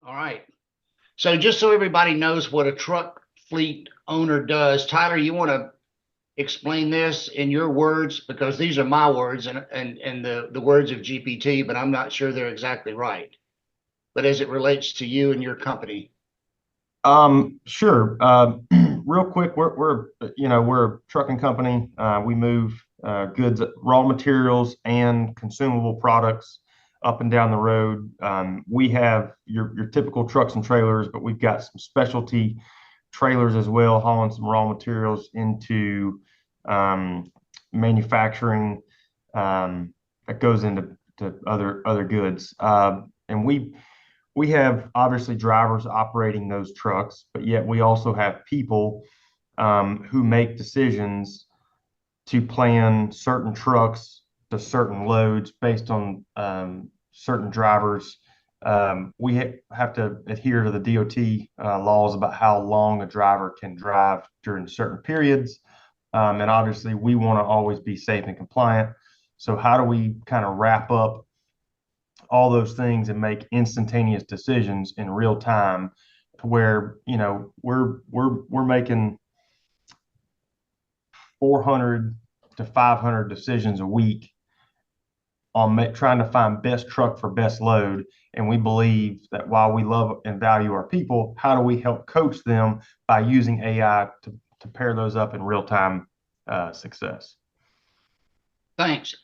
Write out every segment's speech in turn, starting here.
All right. So just so everybody knows what a truck fleet owner does, Tyler, you want to explain this in your words because these are my words and the words of GPT, but I'm not sure they're exactly right. But as it relates to you and your company. Sure. Real quick, we're a trucking company. We move goods, raw materials, and consumable products up and down the road. We have your typical trucks and trailers, but we've got some specialty trailers as well, hauling some raw materials into um, manufacturing that goes into other goods. And we have obviously drivers operating those trucks, but yet we also have people who make decisions to plan certain trucks to certain loads based on certain drivers. We have to adhere to the DOT laws about how long a driver can drive during certain periods. And obviously, we want to always be safe and compliant. So, how do we kind of wrap up all those things and make instantaneous decisions in real time to where we're making 400 to 500 decisions a week on trying to find best truck for best load. And we believe that while we love and value our people, how do we help coach them by using AI to pair those up in real time success? Thanks.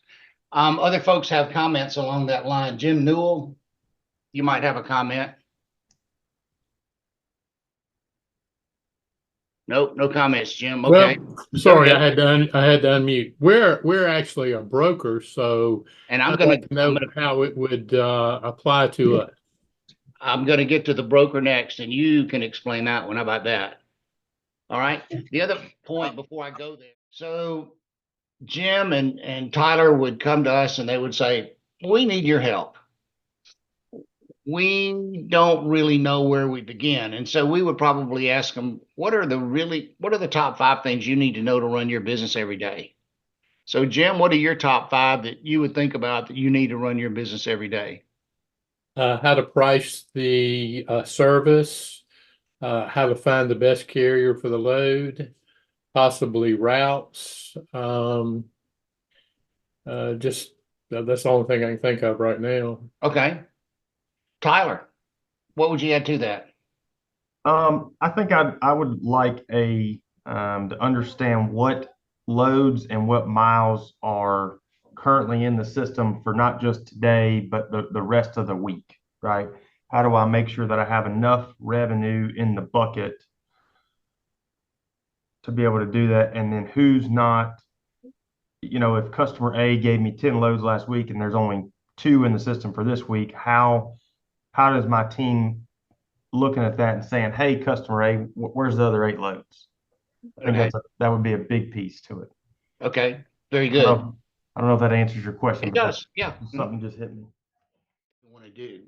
Other folks have comments along that line. Jim Newell, you might have a comment. Nope, no comments, Jim. Okay, Well, go sorry, ahead. I had to unmute. We're actually a broker, so And I'd like to know how it would apply to us. I'm gonna get to the broker next, and you can explain that one. How about that? All right. The other point before I go there. So Jim and Tyler would come to us and they would say, "We need your help. We don't really know where we begin." And so we would probably ask them, what are the top five things you need to know to run your business every day? So Jim, what are your top five that you would think about that you need to run your business every day? How to price the service, how to find the best carrier for the load, possibly routes. Just that's the only thing I can think of right now. Okay. Tyler, what would you add to that? I think I would like a to understand what loads and what miles are currently in the system for not just today, but the rest of the week, right? How do I make sure that I have enough revenue in the bucket to be able to do that? And then who's not, if customer A gave me 10 loads last week and there's only two in the system for this week, how does my team looking at that and saying, "Hey, customer A, where's the other 8 loads?" I think Okay. that would be a big piece to it. Okay. Very I don't good. know, I don't know if that answers your question, It but that's does. Yeah. something just hit me. Want to do.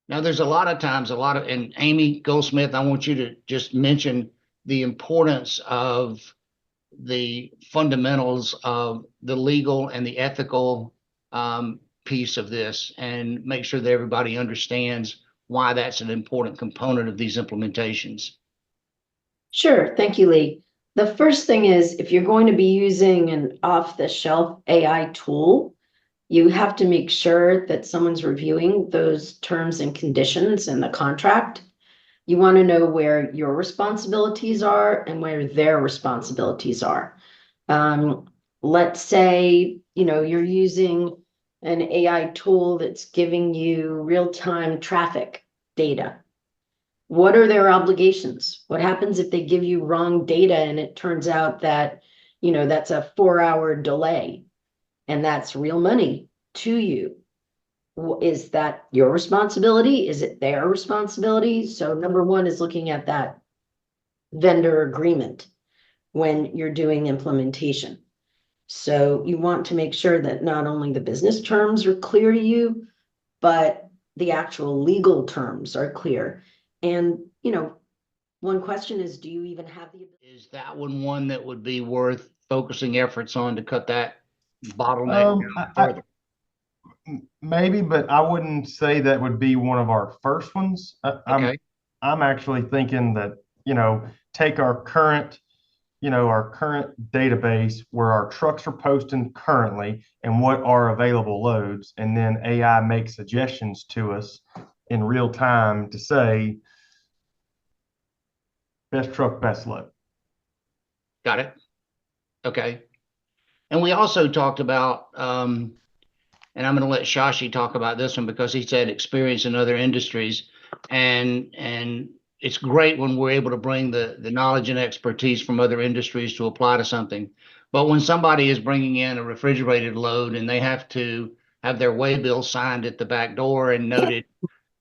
Now, there's a lot of times, and Amy Goldsmith, I want you to just mention the importance of the fundamentals of the legal and the ethical piece of this and make sure that everybody understands why that's an important component of these implementations. Sure. Thank you, Lee. The first thing is if you're going to be using an off-the-shelf AI tool, you have to make sure that someone's reviewing those terms and conditions in the contract. You want to know where your responsibilities are and where their responsibilities are. Let's say, you're using an AI tool that's giving you real-time traffic data. What are their obligations? What happens if they give you wrong data and it turns out that, that's a 4-hour delay and that's real money to you? Is that your responsibility? Is it their responsibility? So number one is looking at that vendor agreement when you're doing implementation. So you want to make sure that not only the business terms are clear to you, but the actual legal terms are clear. And, one question is, do you even have the ability? Is that one that would be worth focusing efforts on to cut that bottleneck Um, down I, I, further? Maybe, but I wouldn't say that would be one of our first ones. Okay, I'm actually thinking that, take our current, our current database where our trucks are posting currently and what are available loads, and then AI makes suggestions to us in real time to say best truck, best load. got it. Okay. And we also talked about, and I'm going to let Shashi talk about this one because he's had experience in other industries, and it's great when we're able to bring the knowledge and expertise from other industries to apply to something. But when somebody is bringing in a refrigerated load and they have to have their way bill signed at the back door and noted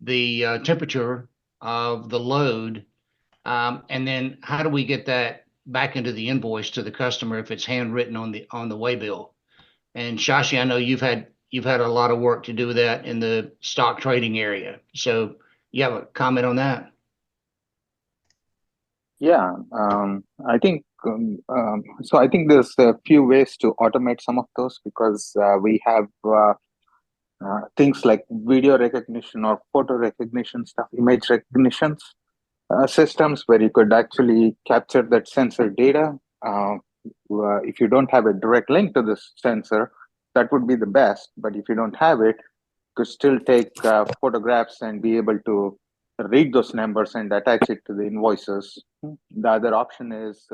the temperature of the load, and then how do we get that back into the invoice to the customer if it's handwritten on the way bill? And Shashi, I know you've had a lot of work to do with that in the stock trading area. So you have a comment on that? Yeah, I think so. I think there's a few ways to automate some of those because we have things like video recognition or photo recognition stuff, image recognitions systems where you could actually capture that sensor data. If you don't have a direct link to this sensor, that would be the best. But if you don't have it, you could still take photographs and be able to read those numbers and attach it to the invoices. The other option is